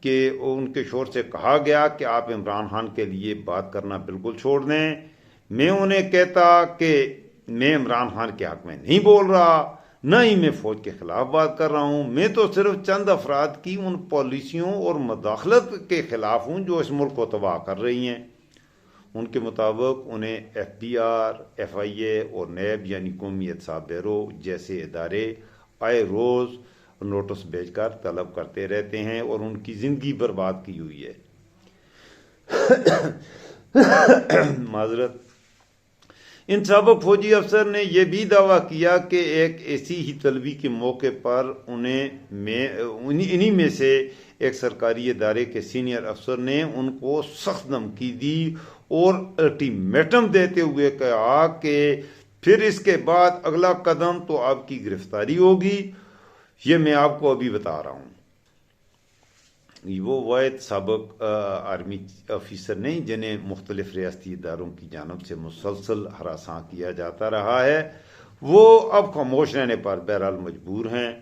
کہ ان کے شور سے کہا گیا کہ آپ عمران خان کے لیے بات کرنا بالکل چھوڑ دیں۔ میں انہیں کہتا کہ میں عمران خان کے حق میں نہیں بول رہا، نہ ہی میں فوج کے خلاف بات کر رہا ہوں، میں تو صرف چند افراد کی ان پالیسیوں اور مداخلت کے خلاف ہوں جو اس ملک کو تباہ کر رہی ہیں۔ ان کے مطابق انہیں ایف بی آر، ایف آئی اے اور نیب یعنی قومی احتساب بیورو جیسے ادارے آئے روز نوٹس بھیج کر طلب کرتے رہتے ہیں اور ان کی زندگی برباد کی ہوئی ہے۔ معذرت۔ ان سابق فوجی افسر نے یہ بھی دعویٰ کیا کہ ایک ایسی ہی طلبی کے موقع پر انہی میں سے ایک سرکاری ادارے کے سینئر افسر نے ان کو سخت دھمکی دی اور الٹیمیٹم دیتے ہوئے کہا کہ پھر اس کے بعد اگلا قدم تو آپ کی گرفتاری ہوگی۔ یہ میں آپ کو ابھی بتا رہا ہوں۔ وہ واحد سابق آرمی آفیسر نہیں جنہیں مختلف ریاستی اداروں کی جانب سے مسلسل ہراساں کیا جاتا رہا ہے، وہ اب خاموش رہنے پر بہرحال مجبور ہیں۔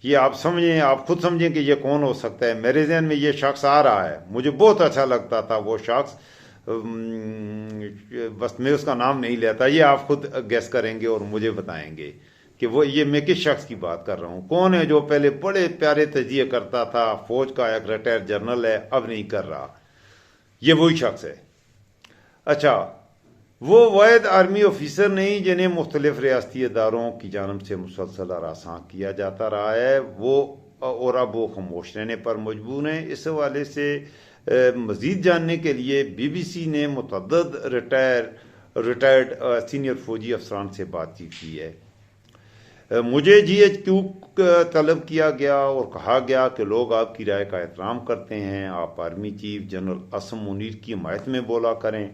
یہ آپ خود سمجھیں کہ یہ کون ہو سکتا ہے۔ میرے ذہن میں یہ شخص آ رہا ہے، مجھے بہت اچھا لگتا تھا وہ شخص، بس میں اس کا نام نہیں لیتا، یہ آپ خود گیس کریں گے اور مجھے بتائیں گے کہ میں کس شخص کی بات کر رہا ہوں۔ کون ہے جو پہلے بڑے پیارے تجزیے کرتا تھا، فوج کا ایک ریٹائر جنرل ہے، اب نہیں کر رہا، یہ وہی شخص ہے۔ اچھا، وہ واحد آرمی آفیسر نہیں جنہیں مختلف ریاستی اداروں کی جانب سے مسلسل ہراساں کیا جاتا رہا ہے، اور اب وہ خاموش رہنے پر مجبور ہیں۔ اس حوالے سے مزید جاننے کے لیے بی بی سی نے متعدد ریٹائرڈ سینئر فوجی افسران سے بات چیت کی ہے۔ مجھے جی ایچ کیو طلب کیا گیا اور کہا گیا کہ لوگ آپ کی رائے کا احترام کرتے ہیں، آپ army chief general Asim Munir کی حمایت میں بولا کریں۔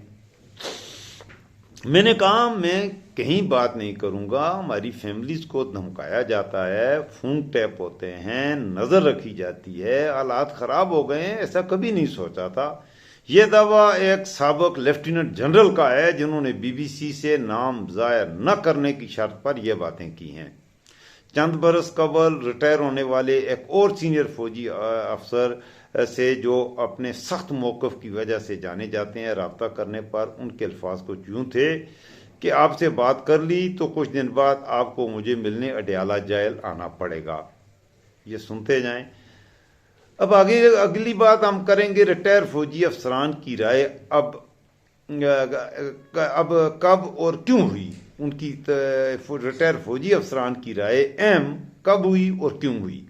میں نے کہا میں کہیں بات نہیں کروں گا، ہماری فیملیز کو دھمکایا جاتا ہے، فون ٹیپ ہوتے ہیں، نظر رکھی جاتی ہے، حالات خراب ہو گئے ہیں، ایسا کبھی نہیں سوچا تھا۔ یہ دعویٰ ایک سابق لیفٹیننٹ جنرل کا ہے جنہوں نے بی بی سی سے نام ظاہر نہ کرنے کی شرط پر یہ باتیں کی ہیں۔ چند برس قبل ریٹائر ہونے والے ایک اور سینئر فوجی افسر سے جو اپنے سخت موقف کی وجہ سے جانے جاتے ہیں، رابطہ کرنے پر ان کے الفاظ کچھ یوں تھے کہ آپ سے بات کر لی تو کچھ دن بعد آپ کو مجھے ملنے اڈیالہ جیل آنا پڑے گا۔ یہ سنتے جائیں۔ اب آگے اگلی بات ہم کریں گے ریٹائر فوجی افسران کی رائے اب کب اور کیوں ہوئی۔ ان کی ریٹائر فوجی افسران کی رائے اہم کب ہوئی اور کیوں ہوئی۔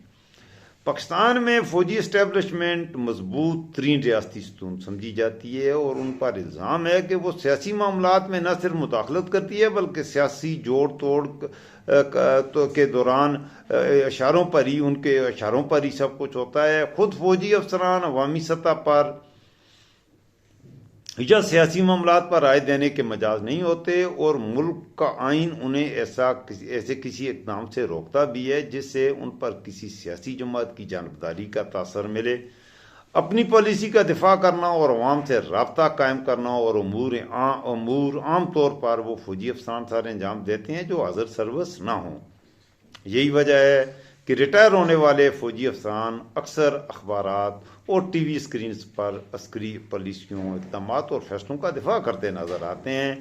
پاکستان میں فوجی اسٹیبلشمنٹ مضبوط ترین ریاستی ستون سمجھی جاتی ہے اور ان پر الزام ہے کہ وہ سیاسی معاملات میں نہ صرف مداخلت کرتی ہے بلکہ سیاسی جوڑ توڑ کے دوران ان کے اشاروں پر ہی سب کچھ ہوتا ہے۔ خود فوجی افسران عوامی سطح پر یا سیاسی معاملات پر رائے دینے کے مجاز نہیں ہوتے اور ملک کا آئین انہیں ایسے کسی اقدام سے روکتا بھی ہے جس سے ان پر کسی سیاسی جماعت کی جانبداری کا تاثر ملے۔ اپنی پالیسی کا دفاع کرنا اور عوام سے رابطہ قائم کرنا اور امور عام طور پر وہ فوجی افسران سارے انجام دیتے ہیں جو حاضر سروس نہ ہوں۔ یہی وجہ ہے کہ ریٹائر ہونے والے فوجی افسران اکثر اخبارات اور ٹی وی اسکرینز پر عسکری پالیسیوں، اقدامات اور فیصلوں کا دفاع کرتے نظر آتے ہیں۔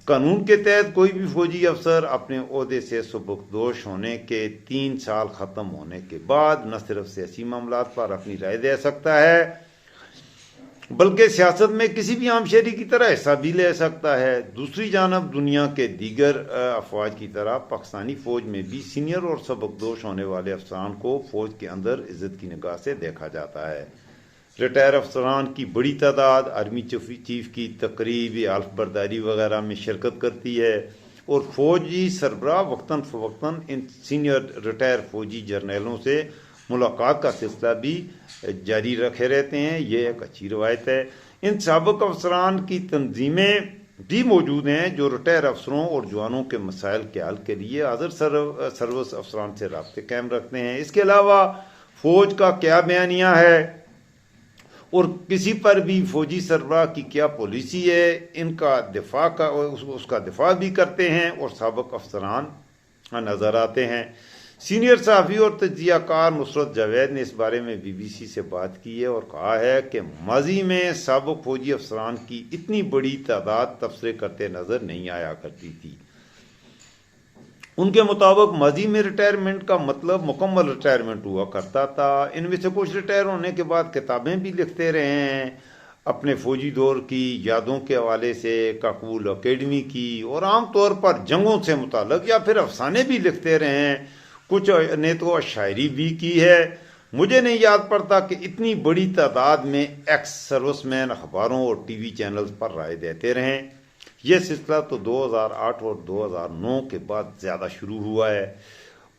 قانون کے تحت کوئی بھی فوجی افسر اپنے عہدے سے سبکدوش ہونے کے 3 سال ختم ہونے کے بعد نہ صرف سیاسی معاملات پر اپنی رائے دے سکتا ہے بلکہ سیاست میں کسی بھی عام شہری کی طرح حصہ بھی لے سکتا ہے۔ دوسری جانب دنیا کے دیگر افواج کی طرح پاکستانی فوج میں بھی سینئر اور سبکدوش ہونے والے افسران کو فوج کے اندر عزت کی نگاہ سے دیکھا جاتا ہے۔ ریٹائر افسران کی بڑی تعداد آرمی چیف کی تقریب، حلف برداری وغیرہ میں شرکت کرتی ہے اور فوجی سربراہ وقتاً فوقتاً ان سینئر ریٹائر فوجی جرنیلوں سے ملاقات کا سلسلہ بھی جاری رکھے رہتے ہیں۔ یہ ایک اچھی روایت ہے۔ ان سابق افسران کی تنظیمیں بھی موجود ہیں جو ریٹائر افسروں اور جوانوں کے مسائل کے حل کے لیے حاضر سروس افسران سے رابطے قائم رکھتے ہیں۔ اس کے علاوہ فوج کا کیا بیانیہ ہے اور کسی پر بھی فوجی سربراہ کی کیا پالیسی ہے، اس کا دفاع بھی کرتے ہیں اور سابق افسران نظر آتے ہیں۔ سینئر صحافی اور تجزیہ کار نصرت جاوید نے اس بارے میں BBC سے بات کی ہے اور کہا ہے کہ ماضی میں سابق فوجی افسران کی اتنی بڑی تعداد تبصرے کرتے نظر نہیں آیا کرتی تھی۔ ان کے مطابق ماضی میں ریٹائرمنٹ کا مطلب مکمل ریٹائرمنٹ ہوا کرتا تھا۔ ان میں سے کچھ ریٹائر ہونے کے بعد کتابیں بھی لکھتے رہے ہیں، اپنے فوجی دور کی یادوں کے حوالے سے، کاکول اکیڈمی کی، اور عام طور پر جنگوں سے متعلق یا پھر افسانے بھی لکھتے رہے ہیں۔ کچھ نے تو شاعری بھی کی ہے۔ مجھے نہیں یاد پڑتا کہ اتنی بڑی تعداد میں ایکس سروس مین اخباروں اور ٹی وی چینلز پر رائے دیتے رہیں۔ یہ سلسلہ تو 2008 اور 2009 کے بعد زیادہ شروع ہوا ہے،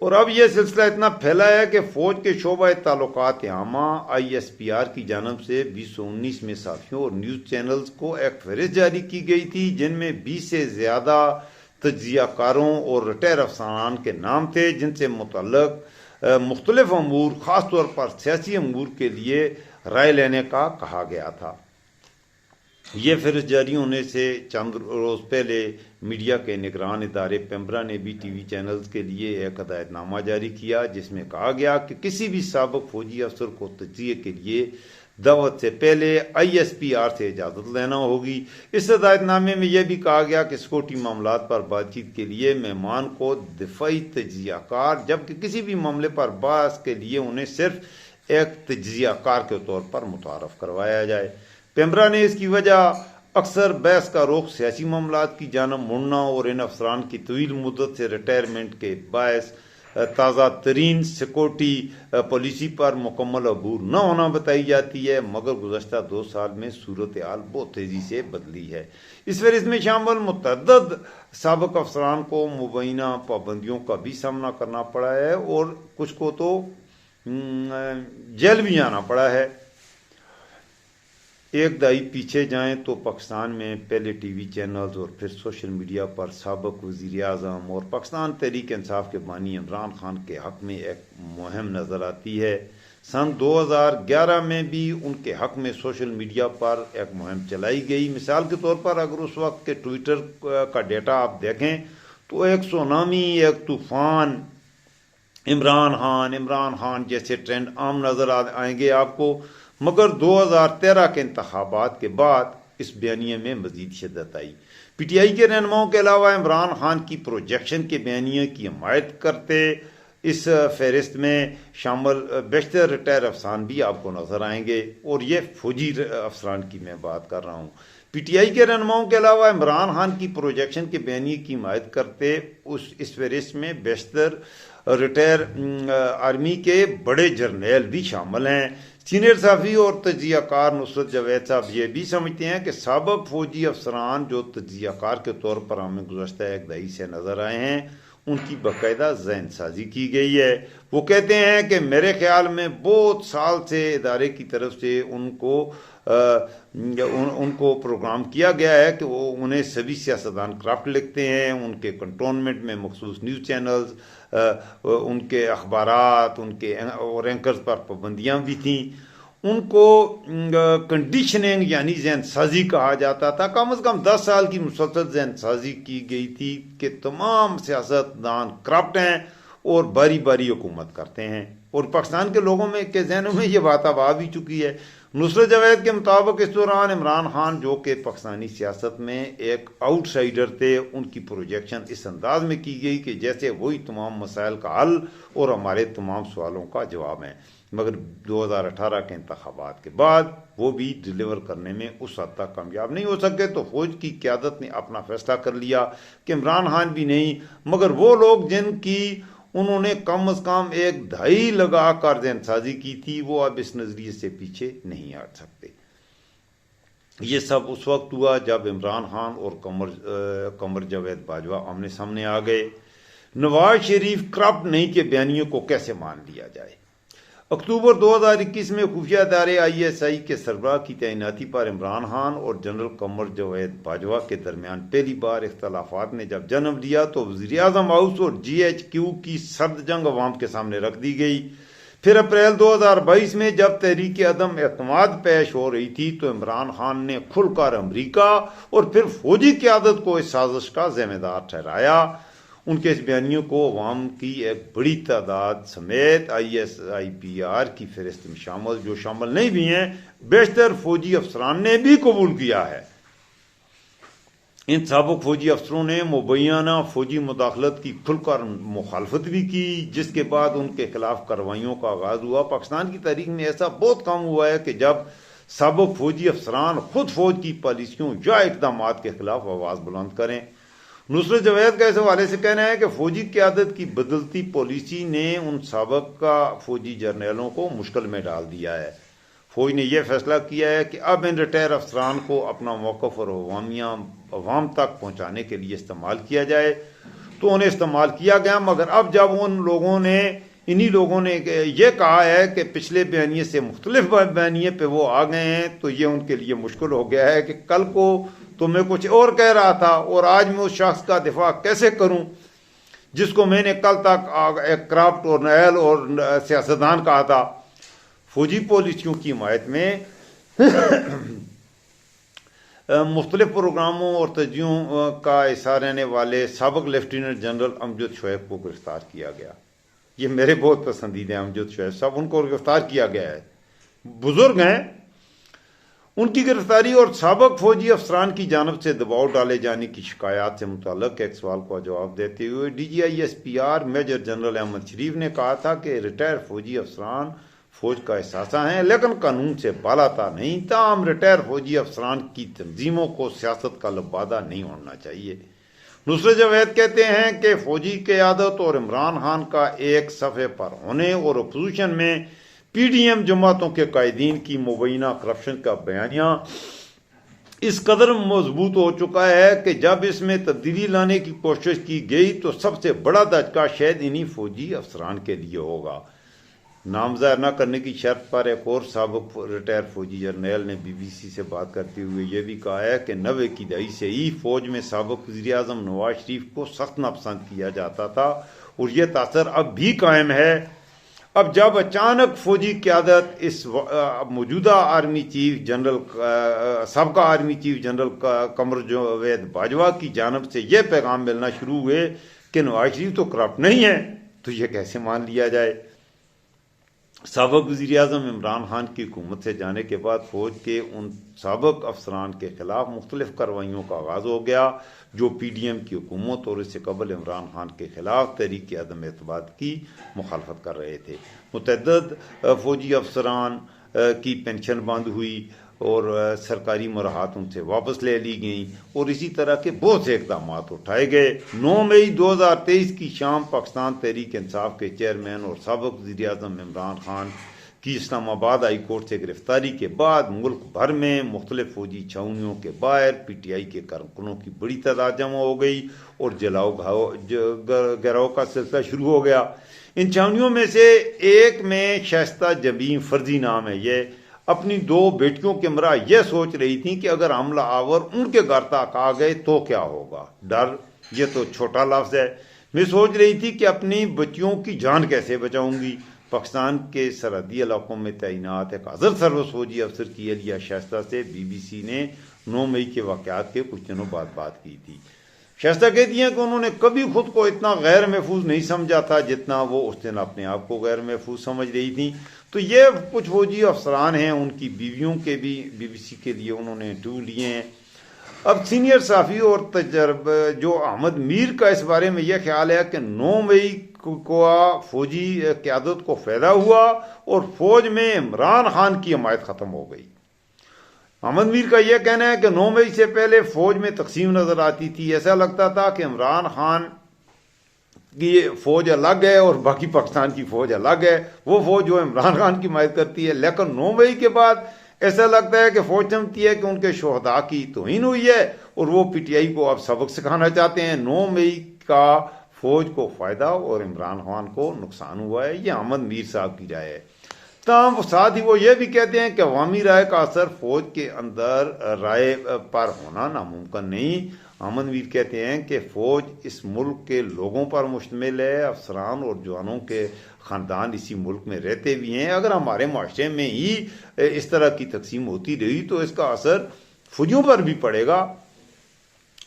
اور اب یہ سلسلہ اتنا پھیلا ہے کہ فوج کے شعبہ تعلقات عامہ ISPR کی جانب سے 2019 میں صحافیوں اور نیوز چینلز کو ایک فہرست جاری کی گئی تھی، جن میں 20 سے زیادہ تجزیہ کاروں اور ریٹائر افسران کے نام تھے، جن سے متعلق مختلف امور، خاص طور پر سیاسی امور کے لیے رائے لینے کا کہا گیا تھا۔ یہ فہرست جاری ہونے سے چند روز پہلے میڈیا کے نگران ادارے پیمبرا نے بھی ٹی وی چینلز کے لیے ایک ہدایت نامہ جاری کیا، جس میں کہا گیا کہ کسی بھی سابق فوجی افسر کو تجزیے کے لیے دعوت سے پہلے ISPR سے اجازت لینا ہوگی۔ اس ہدایت نامے میں یہ بھی کہا گیا کہ سکیورٹی معاملات پر بات چیت کے لیے مہمان کو دفاعی تجزیہ کار، جبکہ کسی بھی معاملے پر بحث کے لیے انہیں صرف ایک تجزیہ کار کے طور پر متعارف کروایا جائے۔ پیمبرا نے اس کی وجہ اکثر بحث کا رخ سیاسی معاملات کی جانب مڑنا اور ان افسران کی طویل مدت سے ریٹائرمنٹ کے باعث تازہ ترین سیکورٹی پالیسی پر مکمل عبور نہ ہونا بتائی جاتی ہے، مگر گزشتہ 2 سال میں صورتحال بہت تیزی سے بدلی ہے۔ اس فہرست میں شامل متعدد سابق افسران کو مبینہ پابندیوں کا بھی سامنا کرنا پڑا ہے اور کچھ کو تو جیل بھی جانا پڑا ہے۔ ایک دہائی پیچھے جائیں تو پاکستان میں پہلے ٹی وی چینلز اور پھر سوشل میڈیا پر سابق وزیر اعظم اور پاکستان تحریک انصاف کے بانی عمران خان کے حق میں ایک مہم نظر آتی ہے۔ سن 2011 میں بھی ان کے حق میں سوشل میڈیا پر ایک مہم چلائی گئی۔ مثال کے طور پر اگر اس وقت کے ٹویٹر کا ڈیٹا آپ دیکھیں تو ایک سونامی، ایک طوفان، عمران خان جیسے ٹرینڈ عام نظر آئیں گے آپ کو، مگر 2013 کے انتخابات کے بعد اس بیانیے میں مزید شدت آئی۔ PTI کے رہنماؤں کے علاوہ عمران خان کی پروجیکشن کے بیانیے کی حمایت کرتے اس فہرست میں شامل بیشتر ریٹائر افسران بھی آپ کو نظر آئیں گے، اور یہ فوجی افسران کی میں بات کر رہا ہوں۔ PTI کے رہنماؤں کے علاوہ عمران خان کی پروجیکشن کے بیانیے کی حمایت کرتے اس فہرست میں بیشتر ریٹائر آرمی کے بڑے جرنیل بھی شامل ہیں۔ سینئر صحافی اور تجزیہ کار نصرت جاوید صاحب یہ بھی سمجھتے ہیں کہ سابق فوجی افسران جو تجزیہ کار کے طور پر ہمیں گزشتہ 1 دہائی سے نظر آئے ہیں، ان کی باقاعدہ ذہن سازی کی گئی ہے۔ وہ کہتے ہیں کہ میرے خیال میں بہت سال سے ادارے کی طرف سے ان کو پروگرام کیا گیا ہے کہ وہ انہیں سبھی سیاستدان کرپٹ لکھتے ہیں۔ ان کے کنٹونمنٹ میں مخصوص نیوز چینلز، ان کے اخبارات، ان کے اور اینکرز پر پابندیاں بھی تھیں۔ ان کو کنڈیشننگ یعنی ذہن سازی کہا جاتا تھا۔ کم از کم 10 سال کی مسلسل ذہن سازی کی گئی تھی کہ تمام سیاستدان کرپٹ ہیں اور باری باری حکومت کرتے ہیں، اور پاکستان کے لوگوں میں کے ذہنوں میں یہ بات اب آ بھی چکی ہے۔ نصرت جاوید کے مطابق اس دوران عمران خان جو کہ پاکستانی سیاست میں ایک آؤٹ سائیڈر تھے، ان کی پروجیکشن اس انداز میں کی گئی کہ جیسے وہی تمام مسائل کا حل اور ہمارے تمام سوالوں کا جواب ہیں، مگر 2018 کے انتخابات کے بعد وہ بھی ڈیلیور کرنے میں اس حد تک کامیاب نہیں ہو سکے، تو فوج کی قیادت نے اپنا فیصلہ کر لیا کہ عمران خان بھی نہیں، مگر وہ لوگ جن کی انہوں نے کم از کم 1 دہائی لگا کر ذہن سازی کی تھی، وہ اب اس نظریے سے پیچھے نہیں ہٹ سکتے۔ یہ سب اس وقت ہوا جب عمران خان اور قمر جاوید باجوہ آمنے سامنے آ گئے۔ نواز شریف کرپٹ نہیں کے بیانیوں کو کیسے مان لیا جائے؟ اکتوبر 2021 میں خفیہ ادارے ISI کے سربراہ کی تعیناتی پر عمران خان اور جنرل قمر جاوید باجوہ کے درمیان پہلی بار اختلافات نے جب جنم لیا تو وزیر اعظم ہاؤس اور GHQ کی سرد جنگ عوام کے سامنے رکھ دی گئی۔ پھر اپریل 2022 میں جب تحریک عدم اعتماد پیش ہو رہی تھی تو عمران خان نے کھل کر امریکہ اور پھر فوجی قیادت کو اس سازش کا ذمہ دار ٹھہرایا۔ ان کے اس بیانیوں کو عوام کی ایک بڑی تعداد سمیت ISIPR کی فہرست میں شامل جو شامل نہیں بھی ہیں بیشتر فوجی افسران نے بھی قبول کیا ہے۔ ان سابق فوجی افسروں نے مبینہ فوجی مداخلت کی کھل کر مخالفت بھی کی، جس کے بعد ان کے خلاف کارروائیوں کا آغاز ہوا۔ پاکستان کی تاریخ میں ایسا بہت کم ہوا ہے کہ جب سابق فوجی افسران خود فوج کی پالیسیوں یا اقدامات کے خلاف آواز بلند کریں۔ نصرت جاوید کا اس حوالے سے کہنا ہے کہ فوجی قیادت کی بدلتی پالیسی نے ان سابق فوجی جرنیلوں کو مشکل میں ڈال دیا ہے۔ فوج نے یہ فیصلہ کیا ہے کہ اب ان ریٹائر افسران کو اپنا موقف اور عوام تک پہنچانے کے لیے استعمال کیا جائے، تو انہیں استعمال کیا گیا، مگر اب جب انہی لوگوں نے یہ کہا ہے کہ پچھلے بیانیے سے مختلف بیانیے پہ وہ آ گئے ہیں، تو یہ ان کے لیے مشکل ہو گیا ہے کہ کل کو تو میں کچھ اور کہہ رہا تھا اور آج میں اس شخص کا دفاع کیسے کروں جس کو میں نے کل تک ایک کرپٹ اور نائل اور سیاستدان کہا تھا۔ فوجی پالیسیوں کی حمایت میں مختلف پروگراموں اور تجزیوں کا حصہ رہنے والے سابق لیفٹیننٹ جنرل امجد شعیب کو گرفتار کیا گیا۔ یہ میرے بہت پسندیدہ امجد شعیب صاحب، ان کو گرفتار کیا گیا ہے، بزرگ ہیں۔ ان کی گرفتاری اور سابق فوجی افسران کی جانب سے دباؤ ڈالے جانے کی شکایات سے متعلق ایک سوال کا جواب دیتے ہوئے DGISPR میجر جنرل احمد شریف نے کہا تھا کہ ریٹائر فوجی افسران فوج کا احساسہ ہیں لیکن قانون سے بالاتر نہیں، تاہم ریٹائر فوجی افسران کی تنظیموں کو سیاست کا لبادہ نہیں ہونا چاہیے۔ نصرت جاوید کہتے ہیں کہ فوجی قیادت اور عمران خان کا ایک صفحے پر ہونے اور اپوزیشن میں PDM جماعتوں کے قائدین کی مبینہ کرپشن کا بیانیہ اس قدر مضبوط ہو چکا ہے کہ جب اس میں تبدیلی لانے کی کوشش کی گئی تو سب سے بڑا دھچکا شاید انہی فوجی افسران کے لیے ہوگا۔ نام ظاہر نہ کرنے کی شرط پر ایک اور سابق ریٹائر فوجی جرنیل نے BBC سے بات کرتے ہوئے یہ بھی کہا ہے کہ 90 کی دہائی سے ہی فوج میں سابق وزیر اعظم نواز شریف کو سخت ناپسند کیا جاتا تھا اور یہ تاثر اب بھی قائم ہے۔ اب جب اچانک فوجی قیادت اس موجودہ آرمی چیف جنرل سابقہ army chief general Qamar Javed Bajwa کی جانب سے یہ پیغام ملنا شروع ہوئے کہ نواز شریف تو کرپٹ نہیں ہے، تو یہ کیسے مان لیا جائے؟ سابق وزیر اعظم عمران خان کی حکومت سے جانے کے بعد فوج کے ان سابق افسران کے خلاف مختلف کارروائیوں کا آغاز ہو گیا جو PDM کی حکومت اور اس سے قبل عمران خان کے خلاف تحریک عدم اعتماد کی مخالفت کر رہے تھے۔ متعدد فوجی افسران کی پینشن بند ہوئی اور سرکاری مراحت ان سے واپس لے لی گئیں اور اسی طرح کے بہت سے اقدامات اٹھائے گئے۔ 9 مئی 2023 کی شام پاکستان تحریک انصاف کے چیئرمین اور سابق وزیر اعظم عمران خان کی اسلام آباد ہائی کورٹ سے گرفتاری کے بعد ملک بھر میں مختلف فوجی چھاؤنیوں کے باہر PTI کے کارکنوں کی بڑی تعداد جمع ہو گئی اور جلاؤ گراؤ کا سلسلہ شروع ہو گیا۔ ان چھاؤنیوں میں سے ایک میں شائستہ جبین فرضی نام ہے، یہ اپنی 2 بیٹیوں کے ہمراہ یہ سوچ رہی تھیں کہ اگر حملہ آور ان کے گھر تک آ گئے تو کیا ہوگا۔ ڈر یہ تو چھوٹا لفظ ہے۔ میں سوچ رہی تھی کہ اپنی بچیوں کی جان کیسے بچاؤں گی۔ پاکستان کے سرحدی علاقوں میں تعینات ایک حضر سروس فوجی افسر کی اہلیہ شائستہ سے BBC نے 9 مئی کے واقعات کے کچھ دنوں بعد بات کی تھی۔ شائستہ کہتی ہیں کہ انہوں نے کبھی خود کو اتنا غیر محفوظ نہیں سمجھا تھا جتنا وہ اس دن اپنے آپ کو غیر محفوظ سمجھ رہی تھیں۔ تو یہ کچھ فوجی افسران ہیں، ان کی بیویوں کے بھی BBC کے لیے انہوں نے انٹرویو لیے ہیں۔ اب سینئر صحافی اور جو احمد میر کا اس بارے میں یہ خیال ہے کہ 9 مئی کو فوجی قیادت کو فائدہ ہوا اور فوج میں عمران خان کی حمایت ختم ہو گئی۔ احمد میر کا یہ کہنا ہے کہ 9 مئی سے پہلے فوج میں تقسیم نظر آتی تھی، ایسا لگتا تھا کہ عمران خان کی فوج الگ ہے اور باقی پاکستان کی فوج الگ ہے، وہ فوج جو عمران خان کی حمایت کرتی ہے۔ لیکن 9 مئی کے بعد ایسا لگتا ہے کہ فوج سمجھتی ہے کہ ان کے شہداء کی توہین ہوئی ہے اور وہ PTI کو اب سبق سکھانا چاہتے ہیں۔ 9 مئی کا فوج کو فائدہ اور عمران خان کو نقصان ہوا ہے، یہ احمد میر صاحب کی رائے ہے۔ تاہم ساتھ ہی وہ یہ بھی کہتے ہیں کہ عوامی رائے کا اثر فوج کے اندر رائے پر ہونا ناممکن نہیں۔ احمد میر کہتے ہیں کہ فوج اس ملک کے لوگوں پر مشتمل ہے، افسران اور جوانوں کے خاندان اسی ملک میں رہتے بھی ہیں۔ اگر ہمارے معاشرے میں ہی اس طرح کی تقسیم ہوتی رہی تو اس کا اثر فوجیوں پر بھی پڑے گا۔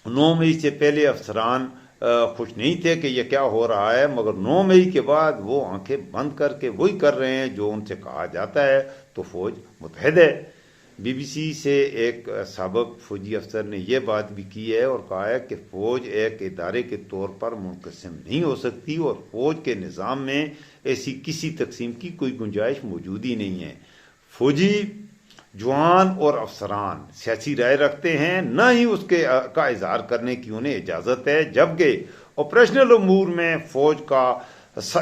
9 مئی سے پہلے افسران خوش نہیں تھے کہ یہ کیا ہو رہا ہے، مگر 9 مئی کے بعد وہ آنکھیں بند کر کے وہی کر رہے ہیں جو ان سے کہا جاتا ہے، تو فوج متحد ہے۔ بی بی سی سے ایک سابق فوجی افسر نے یہ بات بھی کی ہے اور کہا ہے کہ فوج ایک ادارے کے طور پر منقسم نہیں ہو سکتی اور فوج کے نظام میں ایسی کسی تقسیم کی کوئی گنجائش موجود ہی نہیں ہے۔ فوجی جوان اور افسران سیاسی رائے رکھتے ہیں، نہ ہی اس کا اظہار کرنے کی انہیں اجازت ہے، جبکہ آپریشنل امور میں فوج کا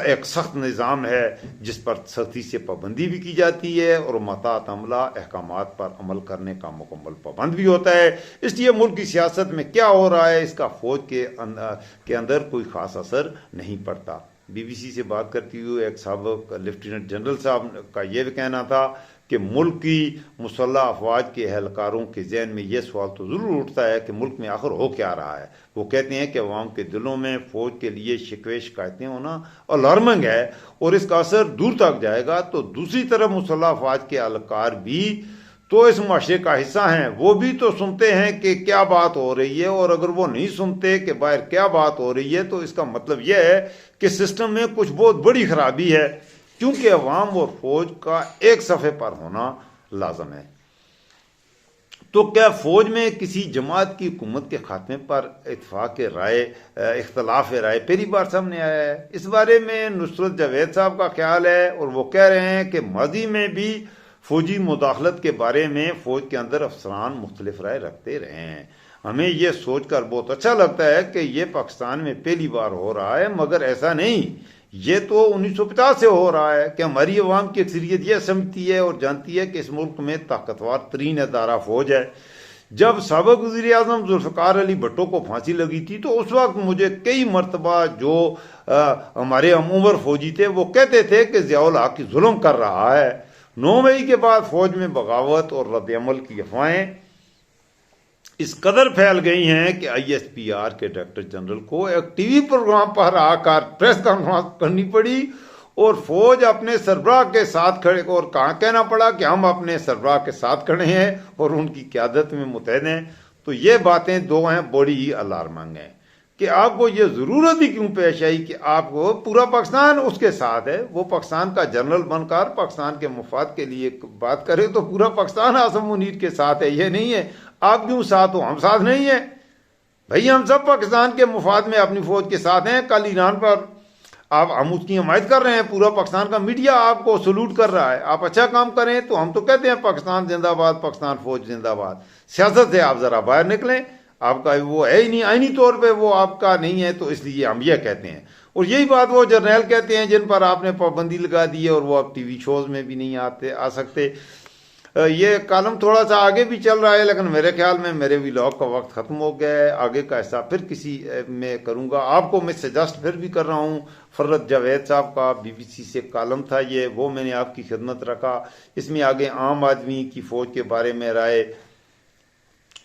ایک سخت نظام ہے جس پر سختی سے پابندی بھی کی جاتی ہے اور محتاط عملہ احکامات پر عمل کرنے کا مکمل پابند بھی ہوتا ہے۔ اس لیے ملک کی سیاست میں کیا ہو رہا ہے اس کا فوج کے اندر کوئی خاص اثر نہیں پڑتا۔ بی بی سی سے بات کرتے ہوئے ایک سابق لیفٹیننٹ جنرل صاحب کا یہ بھی کہنا تھا کہ ملک کی مسلح افواج کے اہلکاروں کے ذہن میں یہ سوال تو ضرور اٹھتا ہے کہ ملک میں آخر ہو کیا رہا ہے۔ وہ کہتے ہیں کہ عوام کے دلوں میں فوج کے لیے شکوے شکایتیں ہونا الارمنگ ہے اور اس کا اثر دور تک جائے گا، تو دوسری طرف مسلح افواج کے اہلکار بھی تو اس معاشرے کا حصہ ہیں، وہ بھی تو سنتے ہیں کہ کیا بات ہو رہی ہے، اور اگر وہ نہیں سنتے کہ باہر کیا بات ہو رہی ہے تو اس کا مطلب یہ ہے کہ سسٹم میں کچھ بہت بڑی خرابی ہے، کیونکہ عوام اور فوج کا ایک صفحے پر ہونا لازم ہے۔ تو کیا فوج میں کسی جماعت کی حکومت کے خاتمے پر اختلاف رائے پہلی بار سامنے آیا ہے؟ اس بارے میں نصرت جاوید صاحب کا خیال ہے اور وہ کہہ رہے ہیں کہ ماضی میں بھی فوجی مداخلت کے بارے میں فوج کے اندر افسران مختلف رائے رکھتے رہے ہیں۔ ہمیں یہ سوچ کر بہت اچھا لگتا ہے کہ یہ پاکستان میں پہلی بار ہو رہا ہے، مگر ایسا نہیں، یہ تو 1950 سے ہو رہا ہے کہ ہماری عوام کی اکثریت یہ سمجھتی ہے اور جانتی ہے کہ اس ملک میں طاقتور ترین ادارہ فوج ہے۔ جب سابق وزیر اعظم ذوالفقار علی بھٹو کو پھانسی لگی تھی تو اس وقت مجھے کئی مرتبہ جو ہمارے ہم عمر فوجی تھے وہ کہتے تھے کہ ضیاء الحق کی ظلم کر رہا ہے۔ 9 مئی کے بعد فوج میں بغاوت اور رد عمل کی افواہیں اس قدر پھیل گئی ہیں کہ آئی ایس پی آر کے ڈائریکٹر جنرل کو ایک ٹی وی پروگرام پر آ کر پریس کانفرنس کرنی پڑی اور فوج اپنے سربراہ کے ساتھ کھڑے اور کہنا پڑا کہ ہم اپنے سربراہ کے ساتھ کھڑے ہیں اور ان کی قیادت میں متحد ہیں۔ تو یہ باتیں دو ہیں بڑی ہی الارمنگ ہیں کہ آپ کو یہ ضرورت ہی کیوں پیش آئی کہ آپ کو پورا پاکستان اس کے ساتھ ہے، وہ پاکستان کا جنرل بن کر پاکستان کے مفاد کے لیے بات کرے تو پورا پاکستان عاصم منیر کے ساتھ ہے، یہ نہیں ہے آپ کیوں ساتھ ہو، ہم ساتھ نہیں ہیں بھائی، ہم سب پاکستان کے مفاد میں اپنی فوج کے ساتھ ہیں۔ کل ایران پر ہم اس کی حمایت کر رہے ہیں، پورا پاکستان کا میڈیا آپ کو سلوٹ کر رہا ہے، آپ اچھا کام کریں تو ہم تو کہتے ہیں پاکستان زندہ باد، پاکستان فوج زندہ باد۔ سیاست سے آپ ذرا باہر نکلیں، آپ کا وہ ہے ہی نہیں، آئینی طور پہ وہ آپ کا نہیں ہے، تو اس لیے ہم یہ کہتے ہیں۔ اور یہی بات وہ جرنیل کہتے ہیں جن پر آپ نے پابندی لگا دی ہے اور وہ اب ٹی وی شوز میں بھی نہیں آ سکتے۔ یہ کالم تھوڑا سا آگے بھی چل رہا ہے لیکن میرے خیال میں میرے ولاگ کا وقت ختم ہو گیا ہے، آگے کا حصہ پھر کسی میں کروں گا۔ آپ کو میں سجیسٹ پھر بھی کر رہا ہوں، فرت جاوید صاحب کا بی بی سی سے کالم تھا یہ، وہ میں نے آپ کی خدمت رکھا۔ اس میں آگے عام آدمی کی فوج کے بارے میں رائے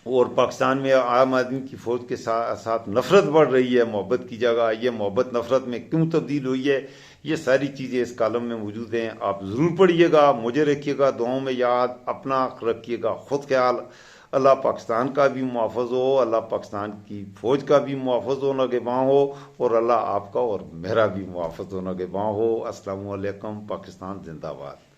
اور پاکستان میں عام آدمی کی فوج کے ساتھ نفرت بڑھ رہی ہے محبت کی جگہ، یہ محبت نفرت میں کیوں تبدیل ہوئی ہے، یہ ساری چیزیں اس کالم میں موجود ہیں، آپ ضرور پڑھیے گا، مجھے رکھیے گا دعاؤں میں یاد، اپنا رکھیے گا خود خیال۔ اللہ پاکستان کا بھی محافظ ہو، اللہ پاکستان کی فوج کا بھی محافظ و نگہباں ہو، اور اللہ آپ کا اور میرا بھی محافظ و نگہباں ہو۔ السلام علیکم، پاکستان زندہ باد۔